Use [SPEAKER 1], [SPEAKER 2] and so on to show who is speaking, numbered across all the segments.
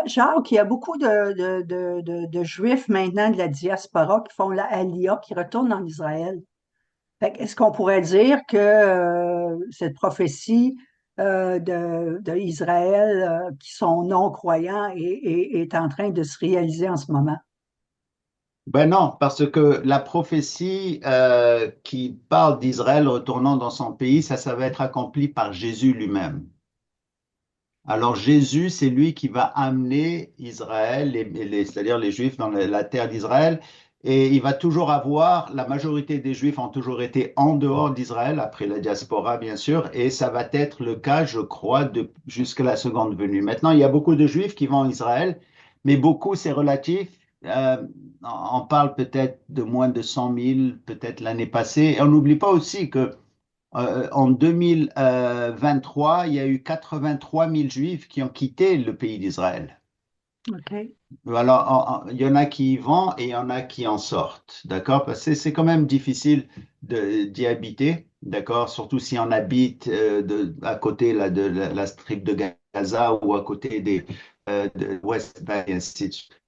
[SPEAKER 1] Jacques, il y a beaucoup de Juifs maintenant de la diaspora qui font la Aliyah, qui retournent en Israël. Est-ce qu'on pourrait dire que cette prophétie de Israël, qui sont non-croyants, est en train de se réaliser en ce moment?
[SPEAKER 2] Ben non, parce que la prophétie qui parle d'Israël retournant dans son pays, ça va être accompli par Jésus lui-même. Alors Jésus, c'est lui qui va amener Israël, c'est-à-dire les Juifs dans la terre d'Israël, et il va toujours avoir, la majorité des Juifs ont toujours été en dehors d'Israël, après la diaspora bien sûr, et ça va être le cas, je crois, jusqu'à la seconde venue. Maintenant, il y a beaucoup de Juifs qui vont en Israël, mais beaucoup, c'est relatif. On parle peut-être de moins de 100 000, peut-être l'année passée. Et on n'oublie pas aussi que en 2023, il y a eu 83 000 Juifs qui ont quitté le pays d'Israël.
[SPEAKER 1] OK.
[SPEAKER 2] Alors, il y en a qui y vont et il y en a qui en sortent, d'accord? Parce que c'est quand même difficile d'y habiter, d'accord? Surtout si on habite à côté là, de la strip de Gaza ou à côté de West Bank, et ainsi de suite.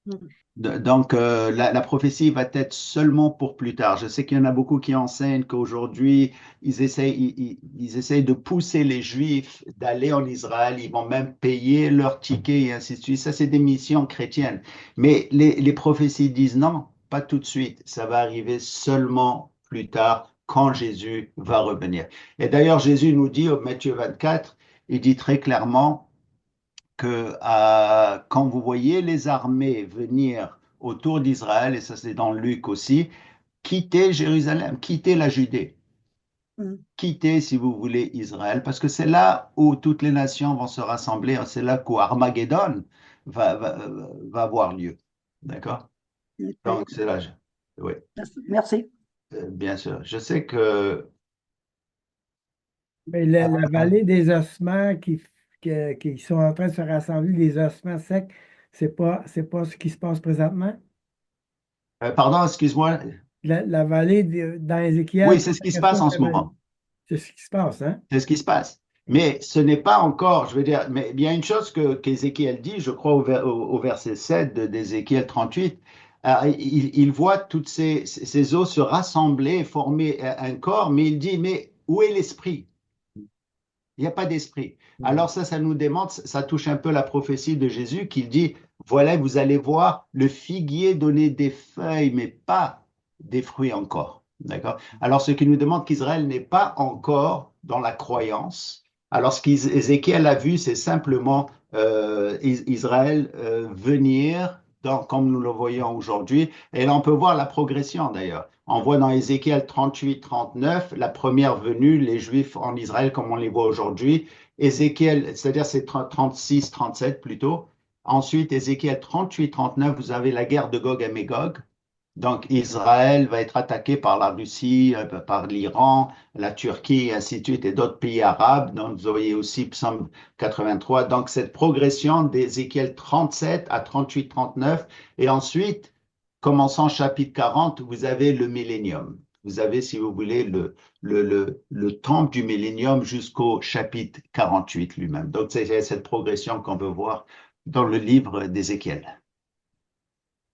[SPEAKER 1] Mm.
[SPEAKER 2] Donc, la prophétie va être seulement pour plus tard. Je sais qu'il y en a beaucoup qui enseignent qu'aujourd'hui, ils essayent de pousser les Juifs d'aller en Israël. Ils vont même payer leur ticket et ainsi de suite. Ça, c'est des missions chrétiennes. Mais les prophéties disent non, pas tout de suite. Ça va arriver seulement plus tard, quand Jésus va revenir. Et d'ailleurs, Jésus nous dit au Matthieu 24, il dit très clairement, que quand vous voyez les armées venir autour d'Israël, et ça c'est dans Luc aussi, quittez Jérusalem, quittez la Judée,
[SPEAKER 1] Mm.
[SPEAKER 2] quittez si vous voulez Israël, parce que c'est là où toutes les nations vont se rassembler, c'est là qu'où Armageddon va avoir lieu. D'accord?
[SPEAKER 1] OK.
[SPEAKER 2] Donc c'est là, oui,
[SPEAKER 1] Merci.
[SPEAKER 2] bien sûr. Je sais que
[SPEAKER 3] Mais la vallée des ossements qui sont en train de se rassembler, les ossements secs, c'est pas ce qui se passe présentement.
[SPEAKER 2] pardon, excuse-moi.
[SPEAKER 3] La vallée dans
[SPEAKER 2] Oui,
[SPEAKER 3] Ézéchiel,
[SPEAKER 2] c'est ce qui se passe
[SPEAKER 3] 4,
[SPEAKER 2] en ce moment.
[SPEAKER 3] c'est ce qui se passe, hein?
[SPEAKER 2] C'est ce qui se passe. Mais ce n'est pas encore, je veux dire, mais il y a une chose qu'Ézéchiel dit, je crois au verset 7 d'Ézéchiel 38, il voit toutes ces os se rassembler, former un corps, mais il dit, mais où est l'esprit? Il n'y a pas d'esprit.
[SPEAKER 3] Mhm.
[SPEAKER 2] Alors ça nous demande, ça touche un peu la prophétie de Jésus qui dit, voilà, vous allez voir le figuier donner des feuilles, mais pas des fruits encore. D'accord? Alors ce qui nous demande qu'Israël n'est pas encore dans la croyance. Alors ce qu'Ézéchiel a vu, c'est simplement Israël venir, comme nous le voyons aujourd'hui. Et là, on peut voir la progression d'ailleurs. On voit dans Ézéchiel 38, 39, la première venue, les Juifs en Israël comme on les voit aujourd'hui. Ézéchiel, c'est-à-dire c'est 36, 37 plutôt. Ensuite, Ézéchiel 38, 39, vous avez la guerre de Gog et Magog. Donc, Israël va être attaqué par la Russie, par l'Iran, la Turquie, et ainsi de suite, et d'autres pays arabes. Donc, vous voyez aussi Psaume 83. Donc, cette progression d'Ézéchiel 37 à 38, 39. Et ensuite, commençant chapitre 40, vous avez le millénium. Vous avez, si vous voulez, le temple du millénium jusqu'au chapitre 48 lui-même. Donc, c'est cette progression qu'on peut voir dans le livre d'Ézéchiel.